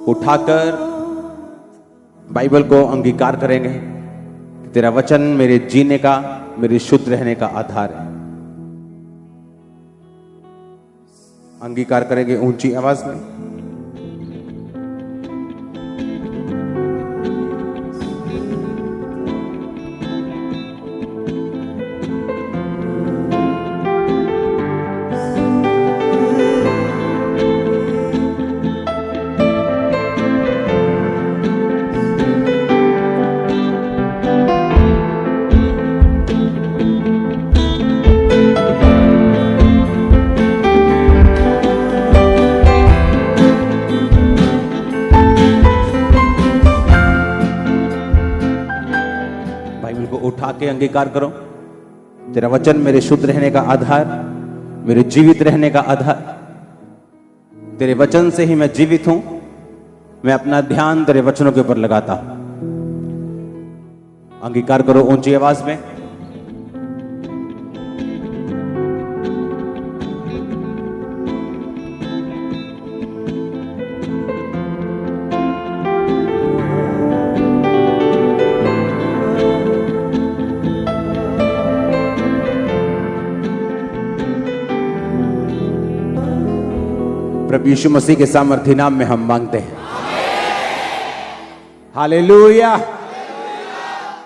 उठाकर बाइबल को अंगीकार करेंगे। तेरा वचन मेरे जीने का, मेरे शुद्ध रहने का आधार है। अंगीकार करेंगे ऊंची आवाज में। उठा के अंगीकार करो। तेरा वचन मेरे शुद्ध रहने का आधार, मेरे जीवित रहने का आधार। तेरे वचन से ही मैं जीवित हूं। मैं अपना ध्यान तेरे वचनों के ऊपर लगाता हूं। अंगीकार करो ऊंची आवाज में। प्रभु यीशु मसीह के सामर्थी नाम में हम मांगते हैं। हालेलुया।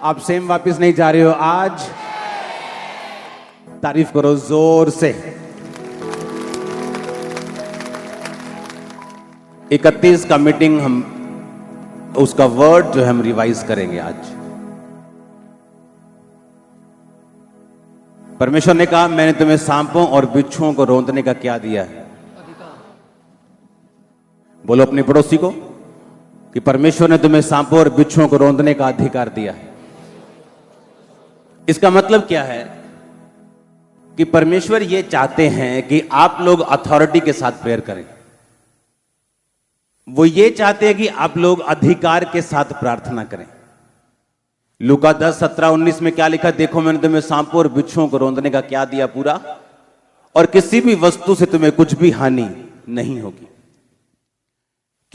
आप सेम वापस नहीं जा रहे हो आज। तारीफ करो जोर से। 31 का मीटिंग हम उसका वर्ड जो है हम रिवाइज करेंगे आज। परमेश्वर ने कहा मैंने तुम्हें सांपों और बिच्छुओं को रौंदने का क्या दिया है। बोलो अपने पड़ोसी को कि परमेश्वर ने तुम्हें सांपों और बिच्छुओं को रौंदने का अधिकार दिया है। इसका मतलब क्या है कि परमेश्वर ये चाहते हैं कि आप लोग अथॉरिटी के साथ प्रेयर करें। वो ये चाहते हैं कि आप लोग अधिकार के साथ प्रार्थना करें। लूका 10, 17, 19 में क्या लिखा? देखो मैंने तुम्हें सांपों और बिच्छुओं को रौंदने का क्या दिया पूरा, और किसी भी वस्तु से तुम्हें कुछ भी हानि नहीं होगी।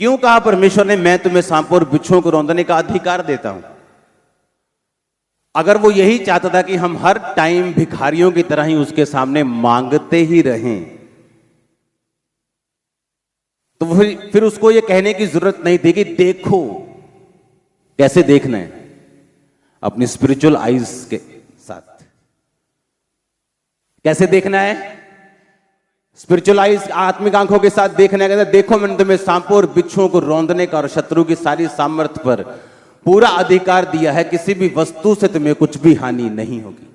क्यों कहा परमेश्वर ने मैं तुम्हें सांपों और बिच्छुओं को रौंदने का अधिकार देता हूं? अगर वो यही चाहता था कि हम हर टाइम भिखारियों की तरह ही उसके सामने मांगते ही रहें, तो फिर उसको ये कहने की जरूरत नहीं थी कि देखो। कैसे देखना है? अपनी स्पिरिचुअल आईज के साथ। कैसे देखना है? स्पिरिचुअल आईज, आत्मिक आंखों के साथ देखने का। देखो मैंने तुम्हें सांपों और बिच्छुओं को रौंदने का और शत्रु की सारी सामर्थ पर पूरा अधिकार दिया है। किसी भी वस्तु से तुम्हें कुछ भी हानि नहीं होगी।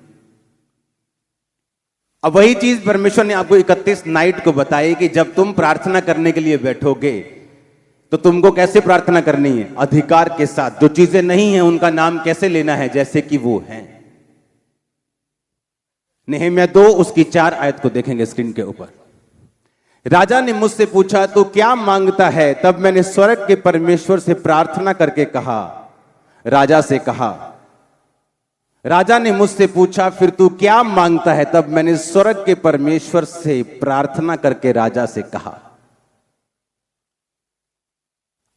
अब वही चीज परमेश्वर ने आपको 31 नाइट को बताई कि जब तुम प्रार्थना करने के लिए बैठोगे तो तुमको कैसे प्रार्थना करनी है? अधिकार के साथ। जो चीजें नहीं है उनका नाम कैसे लेना है जैसे कि वो है। नहम्याह 2 उसकी 4 आयत को देखेंगे स्क्रीन के ऊपर। राजा ने मुझसे पूछा तू क्या मांगता है? तब मैंने स्वर्ग के परमेश्वर से प्रार्थना करके कहा। राजा से कहा, राजा ने मुझसे पूछा फिर तू क्या मांगता है? तब मैंने स्वर्ग के परमेश्वर से प्रार्थना करके राजा से कहा।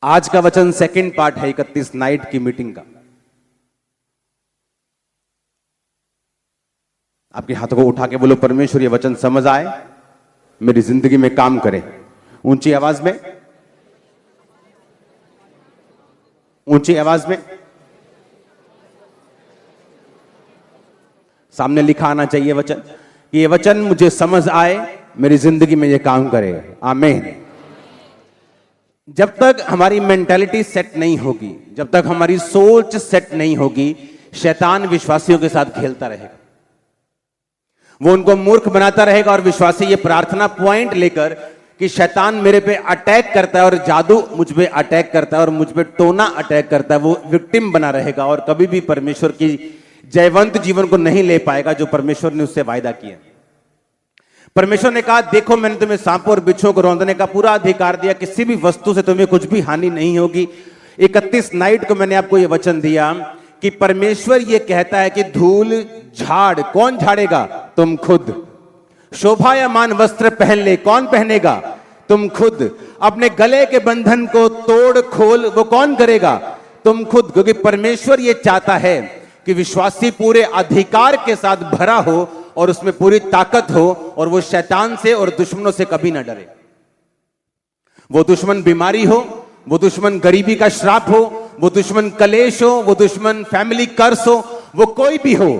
आज का वचन सेकंड पार्ट है 31 नाइट की मीटिंग का। आपके हाथों को उठा के बोलो परमेश्वर ये वचन समझ आए, मेरी जिंदगी में काम करे। ऊंची आवाज में, ऊंची आवाज में। सामने लिखा आना चाहिए वचन कि ये वचन मुझे समझ आए, मेरी जिंदगी में ये काम करे। आमीन। जब तक हमारी मेंटालिटी सेट नहीं होगी, जब तक हमारी सोच सेट नहीं होगी, शैतान विश्वासियों के साथ खेलता रहेगा। वो उनको मूर्ख बनाता रहेगा और विश्वासी ये प्रार्थना पॉइंट लेकर कि शैतान मेरे पे अटैक करता है और जादू मुझ पे अटैक करता है और मुझ पे टोना अटैक करता है, वो विक्टिम बना रहेगा और कभी भी परमेश्वर की जयवंत जीवन को नहीं ले पाएगा जो परमेश्वर ने उससे वायदा किया। परमेश्वर ने कहा देखो मैंने तुम्हें सांपों और बिच्छुओं को रौंदने का पूरा अधिकार दिया, किसी भी वस्तु से तुम्हें कुछ भी हानि नहीं होगी। 31 नाइट को मैंने आपको यह वचन दिया कि परमेश्वर यह कहता है कि धूल झाड़ कौन झाड़ेगा? तुम खुद। शोभायमान वस्त्र पहन ले, कौन पहनेगा? तुम खुद। अपने गले के बंधन को तोड़ खोल वो कौन करेगा? तुम खुद। क्योंकि परमेश्वर ये चाहता है कि विश्वासी पूरे अधिकार के साथ भरा हो और उसमें पूरी ताकत हो और वो शैतान से और दुश्मनों से कभी ना डरे। वो दुश्मन बीमारी हो, वो दुश्मन गरीबी का श्राप हो, वो दुश्मन कलेश हो, वो दुश्मन फैमिली कर्स हो, वो कोई भी हो,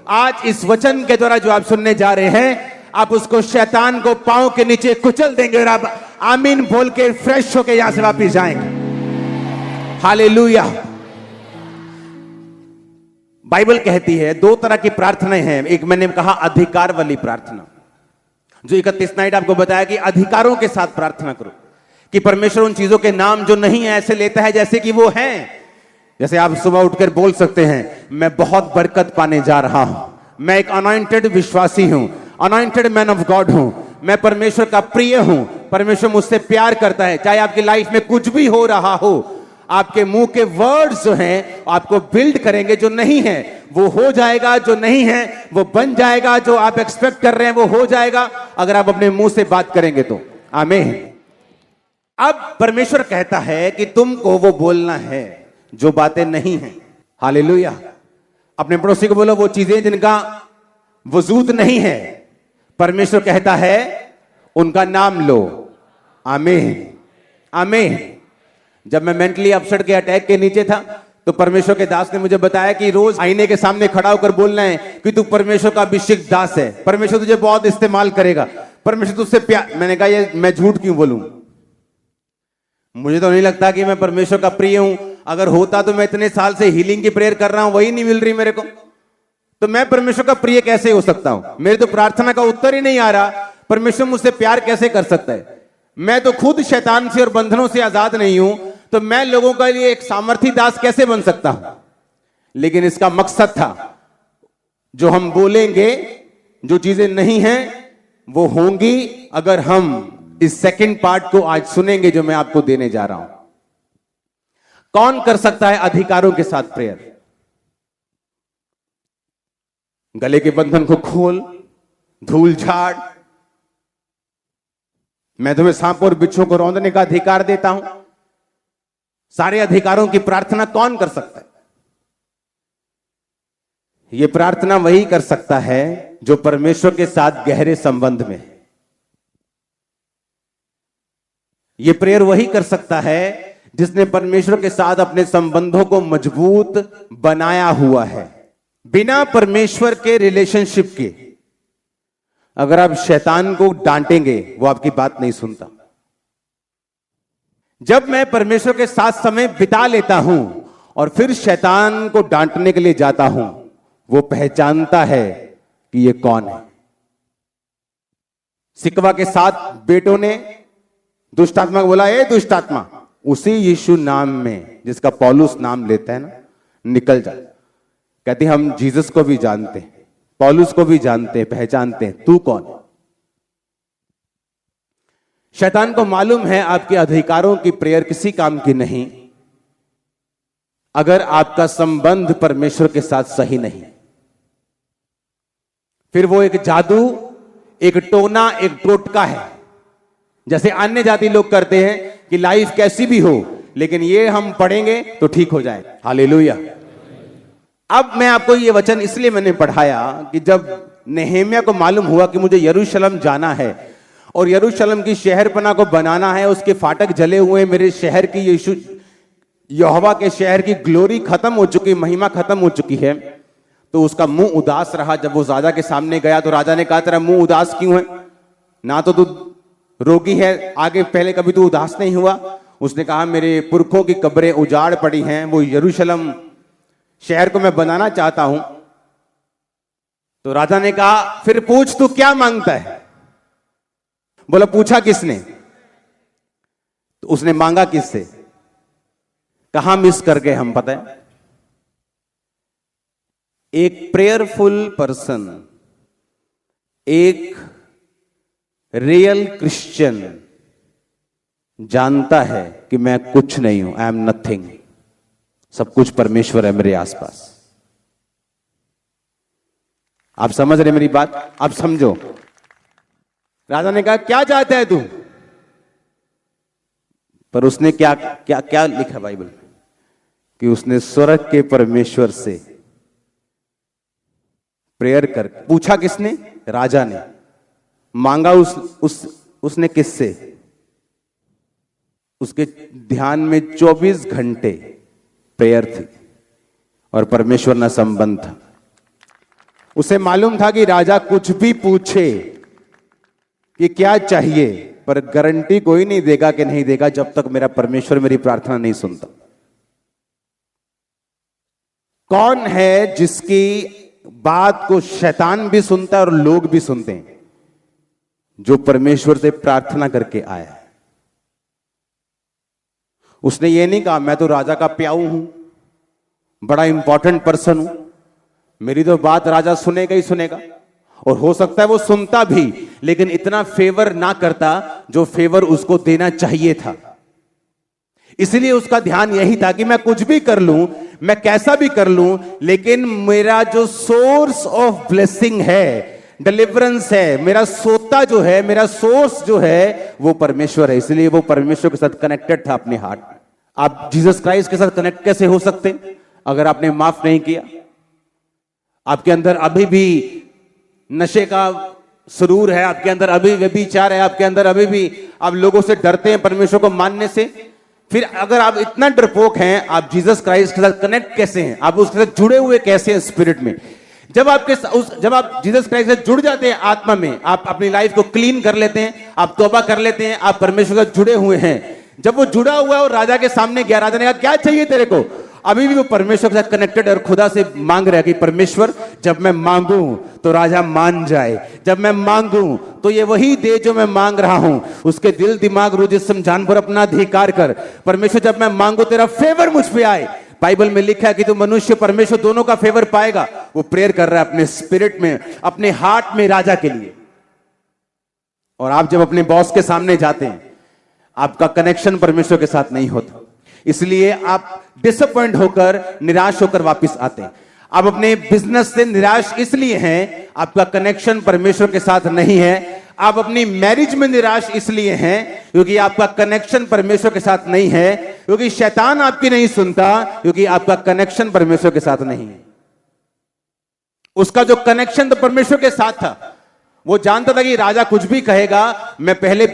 आज इस वचन के द्वारा जो आप सुनने जा रहे हैं, आप उसको शैतान को पांव के नीचे कुचल देंगे और आप आमीन बोल के फ्रेश होके यहां से वापिस जाएंगे। हालेलुया। बाइबल कहती है दो तरह की प्रार्थनाएं हैं। एक मैंने कहा अधिकार वाली प्रार्थना, जो 31 नाइट आपको बताया कि अधिकारों के साथ प्रार्थना करो, कि परमेश्वर उन चीजों के नाम जो नहीं है ऐसे लेता है जैसे कि वो हैं। जैसे आप सुबह उठकर बोल सकते हैं, मैं बहुत बरकत पाने जा रहा हूं, मैं एक अनॉइंटेड विश्वासी हूं, अनॉइंटेड मैन ऑफ गॉड हूं, मैं परमेश्वर का प्रिय हूं, परमेश्वर मुझसे प्यार करता है। चाहे आपकी लाइफ में कुछ भी हो रहा हो, आपके मुंह के वर्ड्स जो हैं आपको बिल्ड करेंगे। जो नहीं है वो हो जाएगा, जो नहीं है वो बन जाएगा, जो आप एक्सपेक्ट कर रहे हैं वो हो जाएगा, अगर आप अपने मुंह से बात करेंगे तो। आमीन। अब परमेश्वर कहता है कि तुमको वो बोलना है जो बातें नहीं हैं। हालेलुया। अपने पड़ोसी को बोलो वो चीजें जिनका वजूद नहीं है, परमेश्वर कहता है उनका नाम लो। आमीन, आमीन। जब मैं मेंटली अपसेट के अटैक के नीचे था तो परमेश्वर के दास ने मुझे बताया कि रोज आईने के सामने खड़ा होकर बोलना है कि तू परमेश्वर का अभिषिक्त दास है, परमेश्वर तुझे बहुत इस्तेमाल करेगा, परमेश्वर तुझसे प्यार। मैंने कहा ये मैं झूठ क्यों बोलूं, मुझे तो नहीं लगता कि मैं परमेश्वर का प्रिय हूं। अगर होता तो मैं इतने साल से हीलिंग की प्रेयर कर रहा हूं, वही नहीं मिल रही मेरे को, तो मैं परमेश्वर का प्रिय कैसे हो सकता हूं? मेरे तो प्रार्थना का उत्तर ही नहीं आ रहा, परमेश्वर मुझसे प्यार कैसे कर सकता है? मैं तो खुद शैतान से और बंधनों से आजाद नहीं हूं, तो मैं लोगों के लिए एक सामर्थी दास कैसे बन सकता हूं? लेकिन इसका मकसद था, जो हम बोलेंगे, जो चीजें नहीं हैं वो होंगी अगर हम इस सेकंड पार्ट को आज सुनेंगे जो मैं आपको देने जा रहा हूं। कौन कर सकता है अधिकारों के साथ प्रेयर? गले के बंधन को खोल, धूल झाड़। मैं तुम्हें सांप और बिच्छू को रौंदने का अधिकार देता हूं। सारे अधिकारों की प्रार्थना कौन कर सकता है? यह प्रार्थना वही कर सकता है जो परमेश्वर के साथ गहरे संबंध में है। यह प्रेयर वही कर सकता है जिसने परमेश्वर के साथ अपने संबंधों को मजबूत बनाया हुआ है। बिना परमेश्वर के रिलेशनशिप के अगर आप शैतान को डांटेंगे वो आपकी बात नहीं सुनता। जब मैं परमेश्वर के साथ समय बिता लेता हूं और फिर शैतान को डांटने के लिए जाता हूं, वो पहचानता है कि ये कौन है। सिकवा के 7 बेटों ने दुष्ट आत्मा को बोला, ए दुष्ट आत्मा, उसी यीशु नाम में जिसका पौलुस नाम लेता है ना, निकल जा। कहते हम जीसस को भी जानते हैं, पौलुस को भी जानते हैं, पहचानते हैं, तू कौन है? शैतान को मालूम है आपके अधिकारों की प्रेयर किसी काम की नहीं अगर आपका संबंध परमेश्वर के साथ सही नहीं। फिर वो एक जादू, एक टोना, एक टोटका है। जैसे अन्य जाति लोग करते हैं कि लाइफ कैसी भी हो लेकिन ये हम पढ़ेंगे तो ठीक हो जाए। हालेलुया। अब मैं आपको ये वचन इसलिए मैंने पढ़ाया कि जब नेहेमिया को मालूम हुआ कि मुझे यरूशलेम जाना है और यरूशलेम की शहरपना को बनाना है, उसके फाटक जले हुए, मेरे शहर की यीशु यहोवा के शहर की ग्लोरी खत्म हो चुकी, महिमा खत्म हो चुकी है, तो उसका मुंह उदास रहा। जब वो राजा के सामने गया तो राजा ने कहा, तेरा मुंह उदास क्यों है? ना तो तू रोगी है, आगे पहले कभी तू उदास नहीं हुआ। उसने कहा, मेरे पुरखों की कब्रें उजाड़ पड़ी हैं, वो यरूशलेम शहर को मैं बनाना चाहता हूं। तो राजा ने कहा, फिर पूछ तू क्या मांगता है? बोला, पूछा किसने? तो उसने मांगा किससे? कहां मिस कर गए हम पता है? एक प्रेयरफुल पर्सन, एक रियल क्रिश्चियन जानता है कि मैं कुछ नहीं हूं, आई एम नथिंग, सब कुछ परमेश्वर है मेरे आसपास। आप समझ रहे मेरी बात? आप समझो। राजा ने कहा, क्या चाहता है तू? पर उसने क्या क्या क्या लिखा बाइबल में कि उसने स्वर्ग के परमेश्वर से प्रेयर कर पूछा। किसने? राजा ने। मांगा उसने किससे? उसके ध्यान में 24 घंटे प्रेयर थी और परमेश्वर ना संबंध था। उसे मालूम था कि राजा कुछ भी पूछे कि क्या चाहिए, पर गारंटी कोई नहीं देगा कि नहीं देगा जब तक मेरा परमेश्वर मेरी प्रार्थना नहीं सुनता। कौन है जिसकी बात को शैतान भी सुनता है और लोग भी सुनते हैं? जो परमेश्वर से प्रार्थना करके आया है। उसने ये नहीं कहा मैं तो राजा का प्याऊ हूं, बड़ा इंपॉर्टेंट पर्सन हूं, मेरी तो बात राजा सुनेगा ही सुनेगा। और हो सकता है वो सुनता भी, लेकिन इतना फेवर ना करता जो फेवर उसको देना चाहिए था। इसलिए उसका ध्यान यही था कि मैं कुछ भी कर लूं, मैं कैसा भी कर लूं, लेकिन मेरा जो सोर्स ऑफ ब्लेसिंग है, डिलीवरेंस है, मेरा सोता जो है, मेरा सोर्स जो है वो परमेश्वर है। इसलिए वो परमेश्वर के साथ कनेक्टेड था अपने हार्ट में। आप जीसस क्राइस्ट के साथ कनेक्ट कैसे हो सकते अगर आपने माफ नहीं किया? आपके अंदर अभी भी नशे का सुरूर है, आपके अंदर अभी व्यभिचार है, आपके अंदर अभी भी आप लोगों से डरते हैं परमेश्वर को मानने से। फिर अगर आप इतना डरपोक हैं, आप जीसस क्राइस्ट के साथ कनेक्ट कैसे हैं? आप उसके साथ जुड़े हुए कैसे हैं स्पिरिट में? जब आप जीसस क्राइस्ट से जुड़ जाते हैं आत्मा में, आप अपनी लाइफ को क्लीन कर लेते हैं, आप तौबा कर लेते हैं, आप परमेश्वर से जुड़े हुए हैं। जब वो जुड़ा हुआ है और राजा के सामने गया, राजा ने कहा क्या चाहिए तेरे को? अभी भी वो परमेश्वर के साथ कनेक्टेड और खुदा से मांग रहा है कि परमेश्वर जब मैं मांगू तो राजा मान जाए, जब मैं मांगू तो ये वही दे जो मैं मांग रहा हूं। उसके दिल दिमाग रूह जिस्म जान पर अपना अधिकार कर। परमेश्वर जब मैं मांगू तेरा फेवर मुझ पे आए। बाइबल में लिखा है कि तो मनुष्य परमेश्वर दोनों का फेवर पाएगा। वो प्रेयर कर रहा है अपने स्पिरिट में, अपने हार्ट में राजा के लिए। और आप जब अपने बॉस के सामने जाते हैं, आपका कनेक्शन परमेश्वर के साथ नहीं होता, इसलिए आप डिसअपॉइंट होकर, निराश होकर वापस आते हैं। आप अपने बिजनेस से निराश इसलिए हैं, आपका कनेक्शन परमेश्वर के साथ नहीं है। आप अपनी मैरिज में निराश इसलिए हैं क्योंकि आपका कनेक्शन परमेश्वर के साथ नहीं है, क्योंकि शैतान आपकी नहीं सुनता, क्योंकि आपका कनेक्शन परमेश्वर के साथ नहीं है। उसका जो कनेक्शन तो परमेश्वर के साथ था, वो जानता था कि राजा कुछ भी कहेगा, मैं पहले,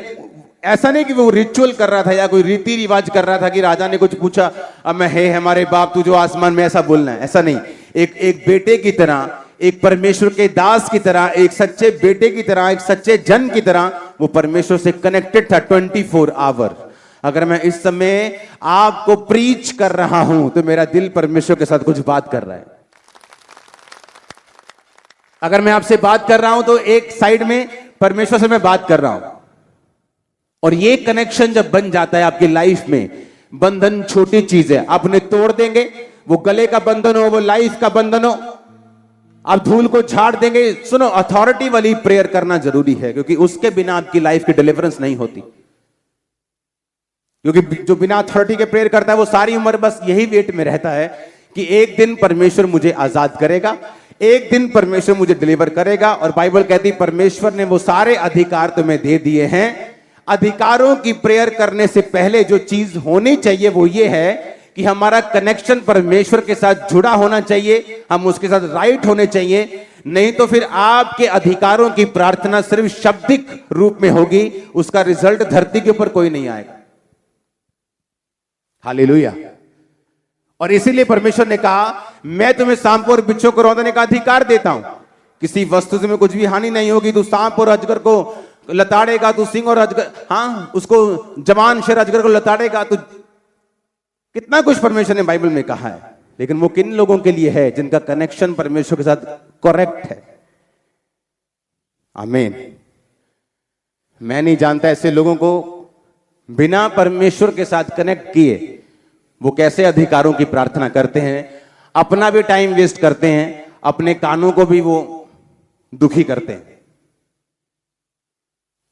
ऐसा नहीं कि वो रिचुअल कर रहा था या कोई रीति रिवाज कर रहा था कि राजा ने कुछ पूछा अब मैं हे हमारे बाप तू जो आसमान में, ऐसा बोलना है, ऐसा नहीं। एक बेटे की तरह, एक परमेश्वर के दास की तरह, एक सच्चे बेटे की तरह, एक सच्चे जन की तरह वो परमेश्वर से कनेक्टेड था 24 आवर। अगर मैं इस समय आपको प्रीच कर रहा हूं तो मेरा दिल परमेश्वर के साथ कुछ बात कर रहा है। अगर मैं आपसे बात कर रहा हूं तो एक साइड में परमेश्वर से मैं बात कर रहा हूं। और ये कनेक्शन जब बन जाता है आपकी लाइफ में, बंधन छोटी चीज है, आप उन्हें तोड़ देंगे, वो गले का बंधन हो, वो लाइफ का बंधन हो, आप धूल को झाड़ देंगे। सुनो, अथॉरिटी वाली प्रेयर करना जरूरी है, क्योंकि उसके बिना आपकी लाइफ की डिलीवरेंस नहीं होती। क्योंकि जो बिना अथॉरिटी के प्रेयर करता है वो सारी उम्र बस यही वेट में रहता है कि एक दिन परमेश्वर मुझे आजाद करेगा, एक दिन परमेश्वर मुझे डिलीवर करेगा। और बाइबल कहती परमेश्वर ने वो सारे अधिकार तुम्हें दे दिए हैं। अधिकारों की प्रेयर करने से पहले जो चीज होनी चाहिए वो ये है कि हमारा कनेक्शन परमेश्वर के साथ जुड़ा होना चाहिए, हम उसके साथ राइट होने चाहिए। नहीं तो फिर आपके अधिकारों की प्रार्थना सिर्फ शब्दिक रूप में होगी, उसका रिजल्ट धरती के ऊपर कोई नहीं आएगा। हालेलुया। और इसीलिए परमेश्वर ने कहा मैं तुम्हें सांप और बिच्छू को रौंदने का अधिकार देता हूं, किसी वस्तु से में कुछ भी हानि नहीं होगी। तू सांप और अजगर को लताड़ेगा, तू सिंह और अजगर, हाँ उसको जवान शेर अजगर को लताड़ेगा। तो कितना कुछ परमेश्वर ने बाइबल में कहा है, लेकिन वो किन लोगों के लिए है जिनका कनेक्शन परमेश्वर के साथ करेक्ट है। आमीन। मैं नहीं जानता ऐसे लोगों को बिना परमेश्वर के साथ कनेक्ट किए वो कैसे अधिकारों की प्रार्थना करते हैं, अपना भी टाइम वेस्ट करते हैं, अपने कानों को भी वो दुखी करते हैं।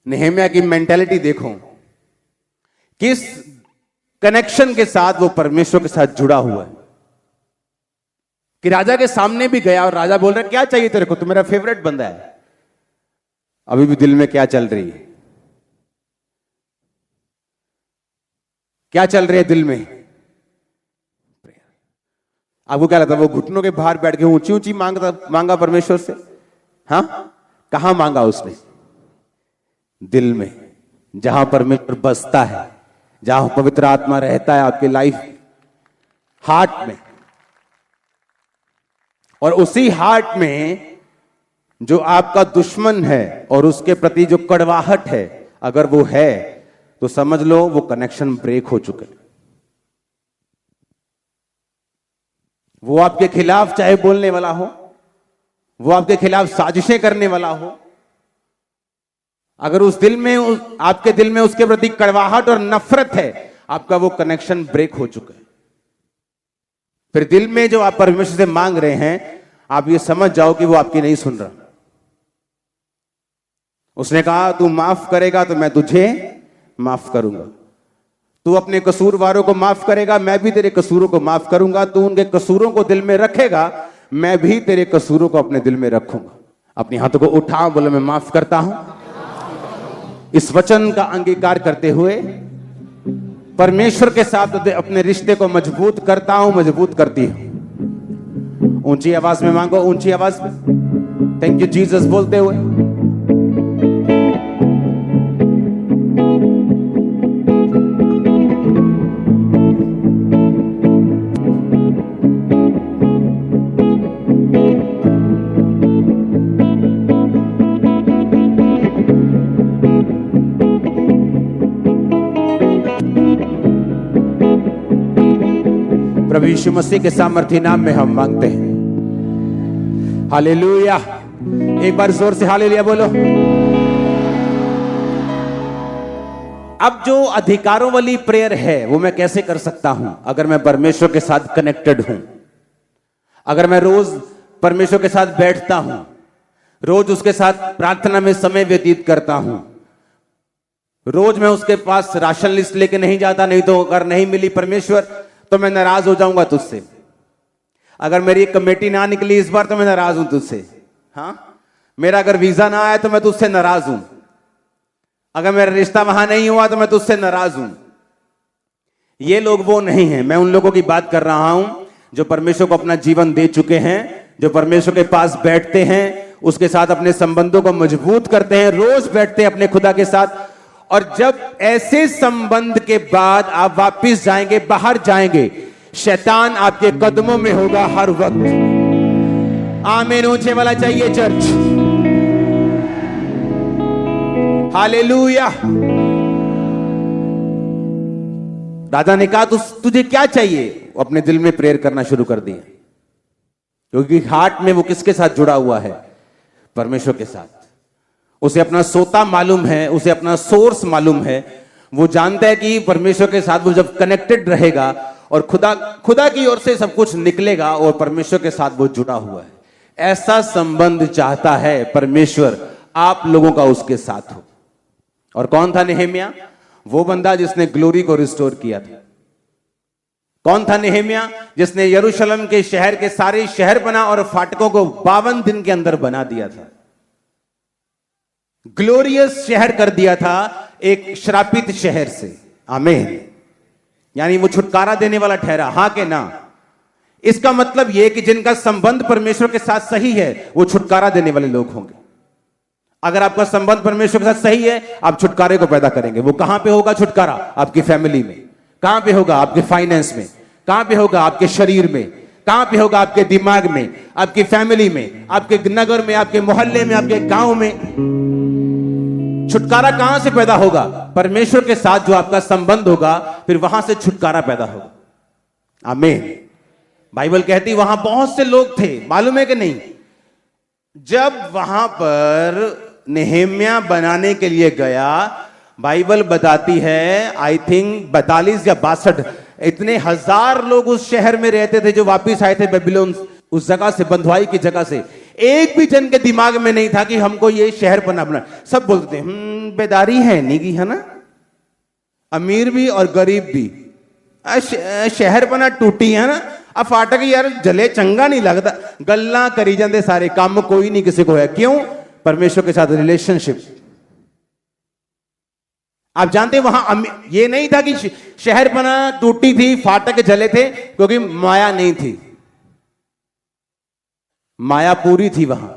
नेहमिया की मेंटालिटी देखो, किस कनेक्शन के साथ वो परमेश्वर के साथ जुड़ा हुआ है कि राजा के सामने भी गया और राजा बोल रहा है क्या चाहिए तेरे को, तू मेरा फेवरेट बंदा है। अभी भी दिल में क्या चल रही है? क्या चल रहे हैं दिल में? आपको क्या लगता है वो घुटनों के बाहर बैठ के ऊंची ऊंची मांगा परमेश्वर से? हाँ, कहां मांगा उसने? दिल में, जहां परमेश्वर बसता है, जहां पवित्र आत्मा रहता है आपके लाइफ, हार्ट में। और उसी हार्ट में जो आपका दुश्मन है और उसके प्रति जो कड़वाहट है, अगर वो है तो समझ लो वो कनेक्शन ब्रेक हो चुके। वो आपके खिलाफ चाहे बोलने वाला हो, वो आपके खिलाफ साजिशें करने वाला हो, अगर उस दिल में आपके दिल में उसके प्रति कड़वाहट और नफरत है, आपका वो कनेक्शन ब्रेक हो चुका है। फिर दिल में जो आप परमेश्वर से मांग रहे हैं, आप ये समझ जाओ कि वो आपकी नहीं सुन रहा। उसने कहा तू माफ करेगा तो मैं तुझे माफ करूंगा, तू अपने कसूरवारों को माफ करेगा, मैं भी तेरे कसूरों को माफ करूंगा, तू उनके कसूरों को दिल में रखेगा, मैं भी तेरे कसूरों को अपने दिल में रखूंगा। अपने हाथों को उठाओ, बोलो मैं माफ करता हूं। इस वचन का अंगीकार करते हुए परमेश्वर के साथ अपने रिश्ते को मजबूत करता हूं, मजबूत करती हूं। ऊंची आवाज में मांगो, ऊंची आवाज में थैंक यू जीसस बोलते हुए। प्रभु यीशु मसीह के सामर्थ्य नाम में हम मांगते हैं। हालेलुया। एक बार जोर से हालेलुया बोलो। अब जो अधिकारों वाली प्रेयर है वो मैं कैसे कर सकता हूं? अगर मैं परमेश्वर के साथ कनेक्टेड हूं, अगर मैं रोज परमेश्वर के साथ बैठता हूं, रोज उसके साथ प्रार्थना में समय व्यतीत करता हूं, रोज मैं उसके पास राशन लिस्ट लेके नहीं जाता, नहीं तो अगर नहीं मिली परमेश्वर तो मैं नाराज हो जाऊंगा तुझसे। अगर मेरी कमेटी ना निकली इस बार तो मैं नाराज हूं तुझसे। हाँ, मेरा अगर वीजा ना आया तो मैं तुझसे नाराज हूं। अगर मेरा रिश्ता वहां नहीं हुआ तो मैं तुझसे नाराज हूं। ये लोग वो नहीं हैं। मैं उन लोगों की बात कर रहा हूं जो परमेश्वर को अपना जीवन दे चुके हैं, जो परमेश्वर के पास बैठते हैं, उसके साथ अपने संबंधों को मजबूत करते हैं, रोज बैठते हैं अपने खुदा के साथ। और जब ऐसे संबंध के बाद आप वापस जाएंगे, बाहर जाएंगे, शैतान आपके कदमों में होगा हर वक्त। आमीन ऊंचे वाला चाहिए चर्च। हालेलुया। राजा ने कहा तुझे क्या चाहिए? वो अपने दिल में प्रेयर करना शुरू कर दिया, क्योंकि हार्ट में वो किसके साथ जुड़ा हुआ है? परमेश्वर के साथ। उसे अपना सोता मालूम है, उसे अपना सोर्स मालूम है। वो जानता है कि परमेश्वर के साथ वो जब कनेक्टेड रहेगा और खुदा की ओर से सब कुछ निकलेगा और परमेश्वर के साथ वो जुड़ा हुआ है। ऐसा संबंध चाहता है परमेश्वर आप लोगों का उसके साथ हो। और कौन था नेहेमिया? वो बंदा जिसने ग्लोरी को रिस्टोर किया था। कौन था नेहेमिया? जिसने यरूशलेम के शहर के सारे शहर बना और फाटकों को 52 दिन के अंदर बना दिया था। ग्लोरियस शहर कर दिया था एक श्रापित शहर से। आमीन। यानी वो छुटकारा देने वाला ठहरा। हां के ना? इसका मतलब यह कि जिनका संबंध परमेश्वर के साथ सही है वो छुटकारा देने वाले लोग होंगे। अगर आपका संबंध परमेश्वर के साथ सही है, आप छुटकारे को पैदा करेंगे। वो कहां पे होगा छुटकारा? आपकी फैमिली में। कहां पे होगा? आपके फाइनेंस में। कहां पे होगा? आपके शरीर में। कहां पे होगा? आपके दिमाग में, आपकी फैमिली में, आपके नगर में, आपके मोहल्ले में, आपके गांव में। छुटकारा कहां से पैदा होगा? परमेश्वर के साथ जो आपका संबंध होगा, फिर वहां से छुटकारा पैदा होगा। आमीन। बाइबल कहती वहां बहुत से लोग थे, मालूम है कि नहीं? जब वहां पर नेहेमिया बनाने के लिए गया, बाइबल बताती है आई थिंक 42 या 62 इतने हजार लोग उस शहर में रहते थे जो वापिस आए थे बेबीलोन, उस जगह से, बंधुआई की जगह से। एक भी जन के दिमाग में नहीं था कि हमको ये शहर बना। सब बोलते थे बेदारी है नहीं है ना, अमीर भी और गरीब भी, शहर बना टूटी है ना। अब फाटक यार जले चंगा नहीं लगता, गल्ला करी जाते सारे, काम कोई नहीं किसी को है। क्यों? परमेश्वर के साथ रिलेशनशिप। आप जानते हैं वहां ये नहीं था कि शहर बना, टूटी थी, फाटक जले थे, क्योंकि माया नहीं थी। माया पूरी थी वहां।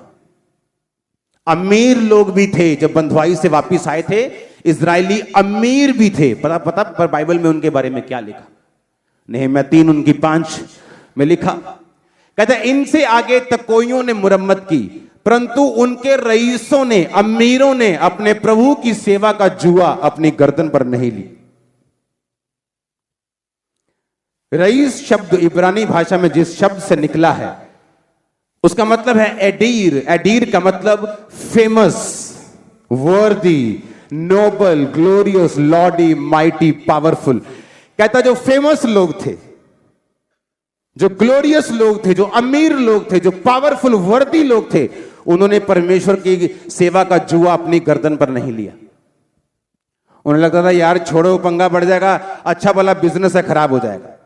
अमीर लोग भी थे। जब बंधुआई से वापस आए थे इजरायली, अमीर भी थे। पता पर बाइबल में उनके बारे में क्या लिखा? नेहम्याह 3 उनकी 5 में लिखा, कहते इनसे आगे तकोइयों ने मुरम्मत की, परंतु उनके रईसों ने, अमीरों ने अपने प्रभु की सेवा का जुआ अपनी गर्दन पर नहीं ली। रईस शब्द इब्रानी भाषा में जिस शब्द से निकला है उसका मतलब है एडीर। एडीर का मतलब फेमस, वर्दी, नोबल, ग्लोरियस, लॉर्डी, माइटी, पावरफुल। कहता जो फेमस लोग थे, जो ग्लोरियस लोग थे, जो अमीर लोग थे, जो पावरफुल, वर्दी लोग थे, उन्होंने परमेश्वर की सेवा का जुआ अपनी गर्दन पर नहीं लिया। उन्हें लगता था यार छोड़ो, पंगा बढ़ जाएगा, अच्छा भला बिजनेस है, खराब हो जाएगा।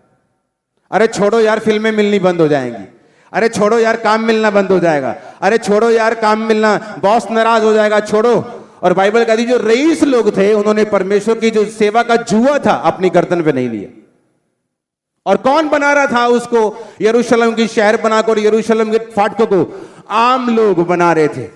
अरे छोड़ो यार, फिल्में मिलनी बंद हो जाएंगी। अरे छोड़ो यार, काम मिलना बंद हो जाएगा। अरे छोड़ो यार, काम मिलना, बॉस नाराज हो जाएगा, छोड़ो। और बाइबल कहती जो रईस लोग थे उन्होंने परमेश्वर की जो सेवा का जुआ था अपनी गर्दन पे नहीं लिया। और कौन बना रहा था उसको? यरूशलेम की शहर बनाकर यरूशलेम के फाटकों को आम लोग बना रहे थे।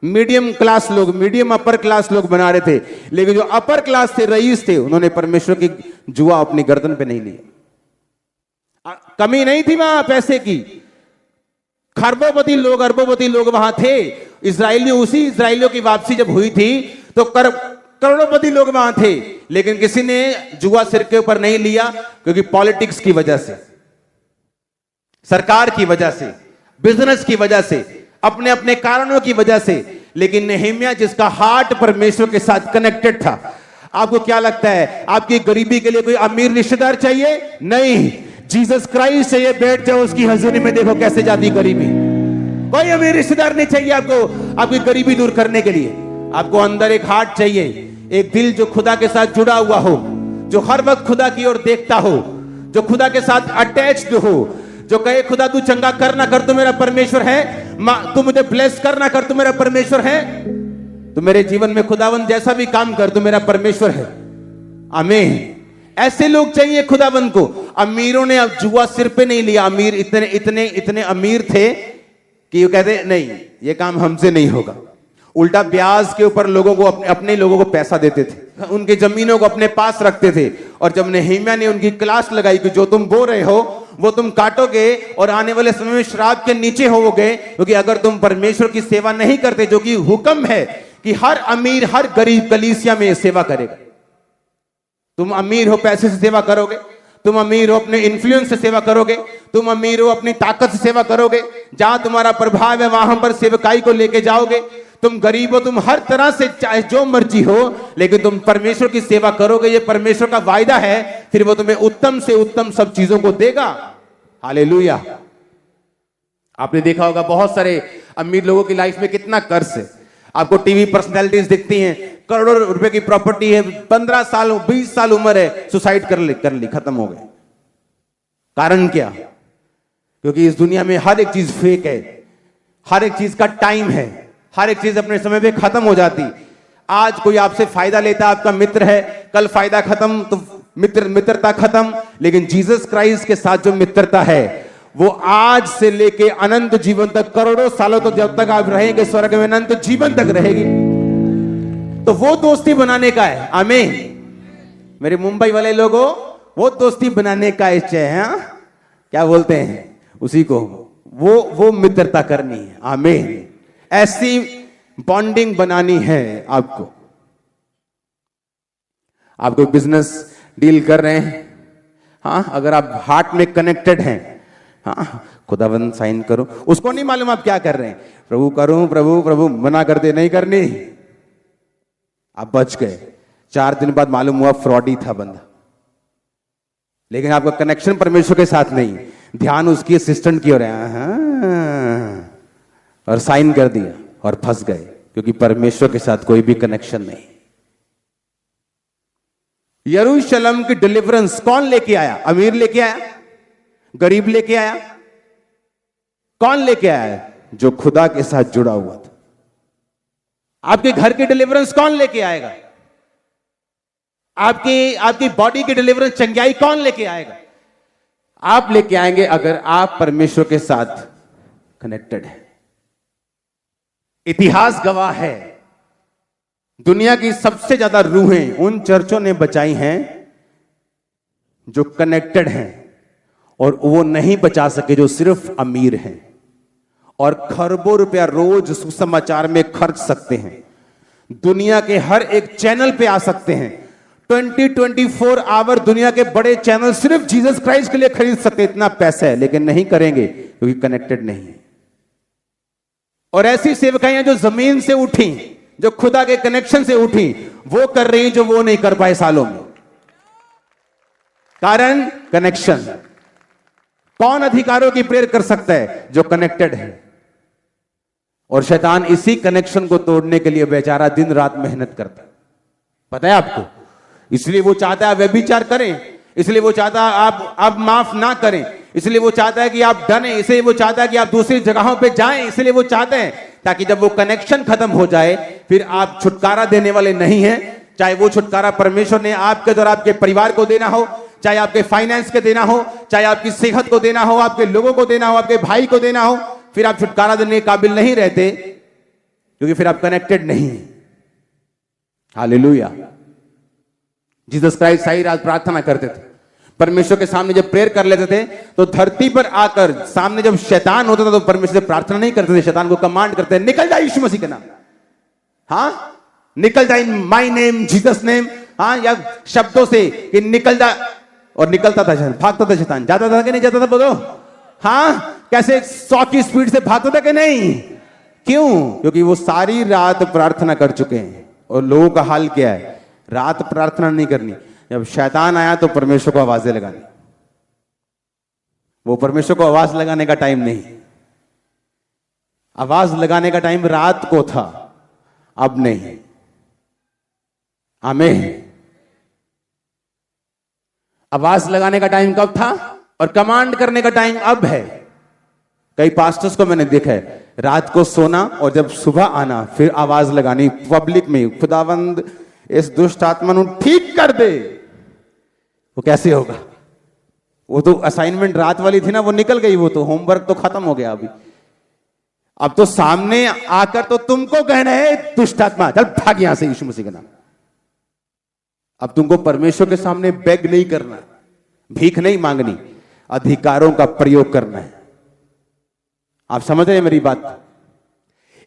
मीडियम क्लास लोग, मीडियम अपर क्लास लोग बना रहे थे। लेकिन जो अपर क्लास थे, रईस थे, उन्होंने परमेश्वर की जुआ अपनी गर्दन पे नहीं लिया। कमी नहीं थी वहां पैसे की। खरबोपति लोग, अरबोपति लोग वहां थे। उसी इजरायलियों की वापसी जब हुई थी तो करोड़ोपति लोग वहां थे। लेकिन किसी ने जुआ सिर के ऊपर नहीं लिया, क्योंकि पॉलिटिक्स की वजह से, सरकार की वजह से, बिजनेस की वजह से, अपने अपने कारणों की वजह से। लेकिन नेहम्याह जिसका हार्ट परमेश्वर के साथ कनेक्टेड था। आपको क्या लगता है आपकी गरीबी के लिए कोई अमीर रिश्तेदार चाहिए? नहीं, जीसस क्राइस्ट चाहिए। बैठ जाओ उसकी हजूरी में, देखो कैसे जाती गरीबी। कोई अमीर रिश्तेदार नहीं चाहिए आपको आपकी गरीबी दूर करने के लिए। आपको अंदर एक हार्ट चाहिए, एक दिल जो खुदा के साथ जुड़ा हुआ हो, जो हर वक्त खुदा की ओर देखता हो, जो खुदा के साथ अटैच्ड हो, जो कहे खुदा तू चंगा कर ना कर, तू मेरा परमेश्वर है, तू मुझे ब्लेस कर ना कर, तू मेरा परमेश्वर है, तू मेरे जीवन में खुदावन जैसा भी काम कर, तू मेरा परमेश्वर है। आमीन। ऐसे लोग चाहिए खुदावन को। अमीरों ने अब जुआ सिर पे नहीं लिया। अमीर इतने इतने इतने अमीर थे कि वो कहते नहीं, ये काम हमसे नहीं होगा। उल्टा ब्याज के ऊपर लोगों को, अपने लोगों को पैसा देते थे, उनकी जमीनों को अपने पास रखते थे। और जब नेहम्याह ने उनकी क्लास लगाई कि जो तुम बो रहे हो वो तुम काटोगे और आने वाले समय में श्राप के नीचे होवोगे, क्योंकि अगर तुम परमेश्वर की सेवा नहीं करते, जो कि हुक्म है कि हर अमीर हर गरीब कलीसिया में सेवा करेगा। तुम अमीर हो पैसे से सेवा करोगे, तुम अमीर हो अपने इन्फ्लुएंस से सेवा करोगे, तुम अमीर हो अपनी ताकत से सेवा करोगे, जहां तुम्हारा प्रभाव है वहां पर सेवकाई को लेके जाओगे। तुम गरीब हो, तुम हर तरह से चाहे जो मर्जी हो, लेकिन तुम परमेश्वर की सेवा करोगे, ये परमेश्वर का वायदा है। फिर वो तुम्हें उत्तम से उत्तम सब चीजों को देगा। हालेलुया। आपने देखा होगा बहुत सारे अमीर लोगों की लाइफ में कितना कर्ज है। आपको टीवी पर्सनैलिटीज दिखती हैं, करोड़ों रुपए की प्रॉपर्टी है, 15 साल 20 साल उम्र है, सुसाइड कर ली, खत्म हो गए। कारण क्या? क्योंकि इस दुनिया में हर एक चीज फेक है, हर एक चीज का टाइम है, हर एक चीज अपने समय पे खत्म हो जाती। आज कोई आपसे फायदा लेता, आपका मित्र है, कल फायदा खत्म तो मित्रता खत्म। लेकिन जीसस क्राइस्ट के साथ जो मित्रता है वो आज से लेके अनंत जीवन तक, करोड़ों सालों तक, जब तक आप रहेंगे स्वर्ग में, अनंत जीवन तक रहेगी। तो वो दोस्ती बनाने का है। आमीन। मेरे मुंबई वाले लोगों, वो दोस्ती बनाने का इच्छा है। क्या बोलते हैं उसी को, वो मित्रता करनी है। आमीन। ऐसी बॉन्डिंग बनानी है आपको। आप कोई बिजनेस डील कर रहे हैं, अगर आप हार्ट में कनेक्टेड हैं, खुदावन साइन करो, उसको नहीं मालूम आप क्या कर रहे हैं, प्रभु करूं, प्रभु प्रभु मना कर दे, नहीं करनी, आप बच गए। 4 दिन बाद मालूम हुआ फ्रॉडी था बंदा। लेकिन आपका कनेक्शन परमेश्वर के साथ नहीं, ध्यान उसकी असिस्टेंट की ओर है, और साइन कर दिया और फंस गए, क्योंकि परमेश्वर के साथ कोई भी कनेक्शन नहीं। यरूशलेम की डिलीवरेंस कौन लेके आया? अमीर लेके आया? गरीब लेके आया? कौन लेके आया? जो खुदा के साथ जुड़ा हुआ था। आपके घर की डिलीवरेंस कौन लेके आएगा? आपकी आपकी बॉडी की डिलीवरेंस, चंगाई कौन लेके आएगा? आप लेके आएंगे अगर आप परमेश्वर के साथ कनेक्टेड हैं। इतिहास गवाह है, दुनिया की सबसे ज्यादा रूहें उन चर्चों ने बचाई हैं जो कनेक्टेड हैं, और वो नहीं बचा सके जो सिर्फ अमीर हैं और खरबों रुपया रोज सुसमाचार में खर्च सकते हैं, दुनिया के हर एक चैनल पे आ सकते हैं, 24 आवर दुनिया के बड़े चैनल सिर्फ जीसस क्राइस्ट के लिए खरीद सकते, इतना पैसा है, लेकिन नहीं करेंगे क्योंकि कनेक्टेड नहीं है। और ऐसी सेवकाइयां जो जमीन से उठी, जो खुदा के कनेक्शन से उठी, वो कर रही जो वो नहीं कर पाए सालों में। कारण कनेक्शन। कौन अधिकारों की प्रेयर कर सकता है? जो कनेक्टेड है। और शैतान इसी कनेक्शन को तोड़ने के लिए बेचारा दिन रात मेहनत करता है, पता है आपको। इसलिए वो चाहता है व्यभिचार करें, इसलिए वो चाहता है आप माफ ना करें, इसलिए वो चाहता है कि आप डरें, इसलिए वो चाहता है कि आप दूसरी जगहों पे जाएं, इसलिए वो चाहते हैं ताकि जब वो कनेक्शन खत्म हो जाए फिर आप छुटकारा देने वाले नहीं हैं। चाहे वो छुटकारा परमेश्वर ने आपके और आपके परिवार को देना हो, चाहे आपके फाइनेंस के देना हो, चाहे आपकी सेहत को देना हो, आपके लोगों को देना हो, आपके भाई को देना हो, फिर आप छुटकारा देने के काबिल नहीं रहते क्योंकि फिर आप कनेक्टेड नहीं हैं। हालेलुया। जीसस क्राइस्ट सारी रात प्रार्थना करते थे, परमेश्वर के सामने जब प्रेयर कर लेते थे तो धरती पर आकर सामने जब शैतान होता था तो परमेश्वर से प्रार्थना नहीं करते थे, शैतान को कमांड करते थे, निकल जाए यीशु मसीह के नाम, हाँ निकल जाए in my name Jesus name, हाँ, या शब्दों से कि निकल जा। और निकलता था, भागता था शैतान, जाता था कि नहीं जाता था? बोलो हाँ। कैसे 100 की स्पीड से भागता था कि नहीं? क्यों? क्योंकि वो सारी रात प्रार्थना कर चुके हैं। और लोगों का हाल क्या है? रात प्रार्थना नहीं करनी, जब शैतान आया तो परमेश्वर को आवाजें लगानी। वो परमेश्वर को आवाज लगाने का टाइम नहीं, आवाज लगाने का टाइम रात को था, अब नहीं। आमीन। आवाज लगाने का टाइम कब था और कमांड करने का टाइम अब है। कई पास्टर्स को मैंने देखा है, रात को सोना और जब सुबह आना फिर आवाज लगानी पब्लिक में, खुदावंद इस दुष्ट आत्मा को ठीक कर दे। वो कैसे होगा? वो तो असाइनमेंट रात वाली थी ना, वो निकल गई, वो तो होमवर्क तो खत्म हो गया। अभी अब तो सामने आकर तो तुमको कहना है दुष्ट आत्मा चल भाग यहां से यीशु मसीह के नाम। अब तुमको परमेश्वर के सामने बेग नहीं करना, भीख नहीं मांगनी, अधिकारों का प्रयोग करना है। आप समझ रहे हैं मेरी बात?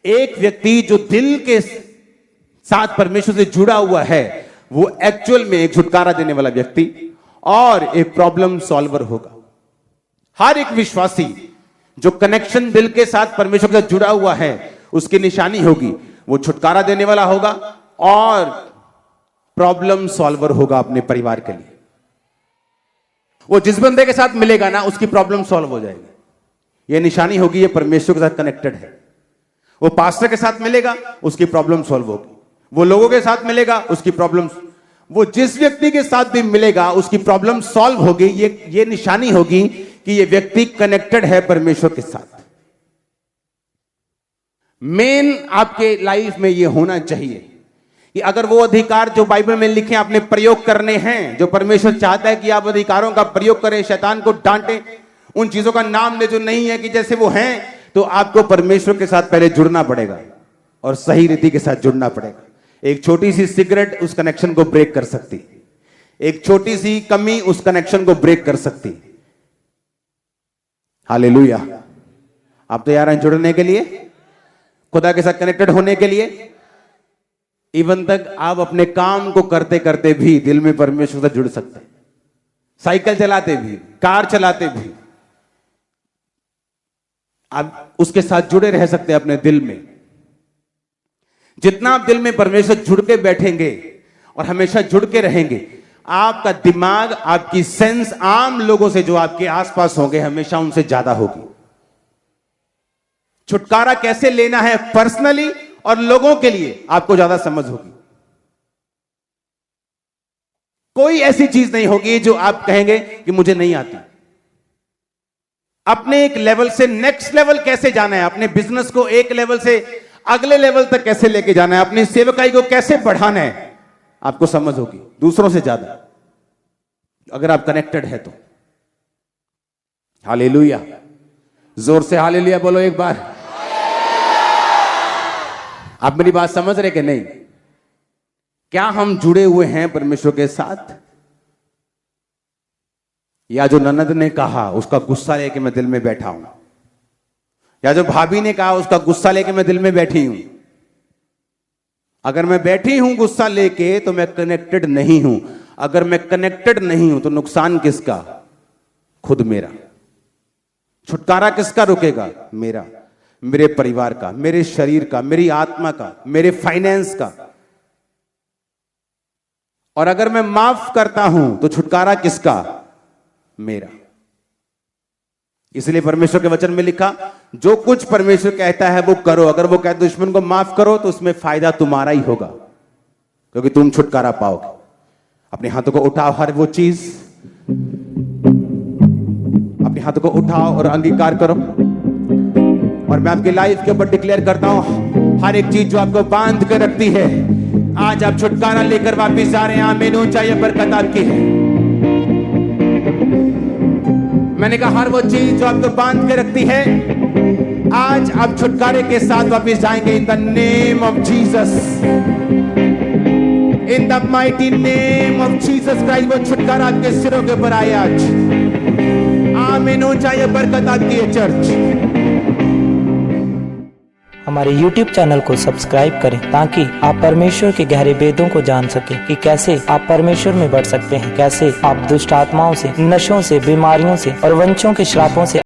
एक व्यक्ति जो दिल के साथ परमेश्वर से जुड़ा हुआ है वो एक्चुअल में एक छुटकारा देने वाला व्यक्ति और एक प्रॉब्लम सॉल्वर होगा। हर एक विश्वासी जो कनेक्शन दिल के साथ परमेश्वर के साथ जुड़ा हुआ है उसकी निशानी होगी, वो छुटकारा देने वाला होगा और प्रॉब्लम सॉल्वर होगा अपने परिवार के लिए। वो जिस बंदे के साथ मिलेगा ना उसकी प्रॉब्लम सॉल्व हो जाएगी, ये निशानी होगी, ये परमेश्वर के साथ कनेक्टेड है। वो पास्टर के साथ मिलेगा उसकी प्रॉब्लम सॉल्व होगी, वो लोगों के साथ मिलेगा उसकी प्रॉब्लम, वो जिस व्यक्ति के साथ भी मिलेगा उसकी प्रॉब्लम सॉल्व होगी। ये निशानी होगी कि ये व्यक्ति कनेक्टेड है परमेश्वर के साथ। मेन आपके लाइफ में ये होना चाहिए कि अगर वो अधिकार जो बाइबल में लिखे आपने प्रयोग करने हैं, जो परमेश्वर चाहता है कि आप अधिकारों का प्रयोग करें, शैतान को डांटें, उन चीजों का नाम ले जो नहीं है कि जैसे वो हैं, तो आपको परमेश्वर के साथ पहले जुड़ना पड़ेगा और सही रीति के साथ जुड़ना पड़ेगा। एक छोटी सी सिगरेट उस कनेक्शन को ब्रेक कर सकती, एक छोटी सी कमी उस कनेक्शन को ब्रेक कर सकती। हालेलुया। आप तैयार हैं जुड़ने के लिए, खुदा के साथ कनेक्टेड होने के लिए? इवन तक आप अपने काम को करते करते भी दिल में परमेश्वर से जुड़ सकते हैं, साइकिल चलाते भी, कार चलाते भी आप उसके साथ जुड़े रह सकते हैं अपने दिल में। जितना आप दिल में परमेश्वर जुड़ के बैठेंगे और हमेशा जुड़ के रहेंगे, आपका दिमाग, आपकी सेंस आम लोगों से जो आपके आसपास होंगे हमेशा उनसे ज्यादा होगी। छुटकारा कैसे लेना है पर्सनली और लोगों के लिए आपको ज्यादा समझ होगी। कोई ऐसी चीज नहीं होगी जो आप कहेंगे कि मुझे नहीं आती। अपने एक लेवल से नेक्स्ट लेवल कैसे जाना है, अपने बिजनेस को एक लेवल से अगले लेवल तक कैसे लेके जाना है, अपनी सेवकाई को कैसे बढ़ाना है, आपको समझ होगी, दूसरों से ज्यादा, अगर आप कनेक्टेड है तो। हालेलुया, जोर से हालेलुया बोलो एक बार। आप मेरी बात समझ रहे कि नहीं? क्या हम जुड़े हुए हैं परमेश्वर के साथ? या जो ननद ने कहा उसका गुस्सा लेके मैं दिल में बैठा हूं, या जो भाभी ने कहा उसका गुस्सा लेके मैं दिल में बैठी हूं? अगर मैं बैठी हूं गुस्सा लेके तो मैं कनेक्टेड नहीं हूं। अगर मैं कनेक्टेड नहीं हूं तो नुकसान किसका? खुद मेरा। छुटकारा किसका रुकेगा? मेरा, मेरे परिवार का, मेरे शरीर का, मेरी आत्मा का, मेरे फाइनेंस का। और अगर मैं माफ करता हूं तो छुटकारा किसका? मेरा। इसलिए परमेश्वर के वचन में लिखा, जो कुछ परमेश्वर कहता है वो करो। अगर वो कहता है दुश्मन को माफ करो तो उसमें फायदा तुम्हारा ही होगा, क्योंकि तुम छुटकारा पाओगे। अपने हाथों को उठाओ, हर वो चीज, अपने हाथों को उठाओ और अंगीकार करो। और मैं आपकी लाइफ के ऊपर डिक्लेयर करता हूं, हर एक चीज जो आपको बांध कर रखती है, आज आप छुटकारा लेकर वापिस जा रहे हैं। आमीन। ऊंचा ये बरकत आपकी है। मैंने कहा हर वो चीज जो आपको बांध के रखती है, आज आप छुटकारे के साथ वापस जाएंगे। In the name of Jesus, in the mighty name of Jesus Christ, वो छुटकारा आपके सिरों के ऊपर आए आज। आमीन। ऊंचा ये बरकत आपकी है चर्च। हमारे YouTube चैनल को सब्सक्राइब करें ताकि आप परमेश्वर के गहरे वेदों को जान सकें कि कैसे आप परमेश्वर में बढ़ सकते हैं, कैसे आप दुष्ट आत्माओं से, नशों से, बीमारियों से और वंशों के श्रापों से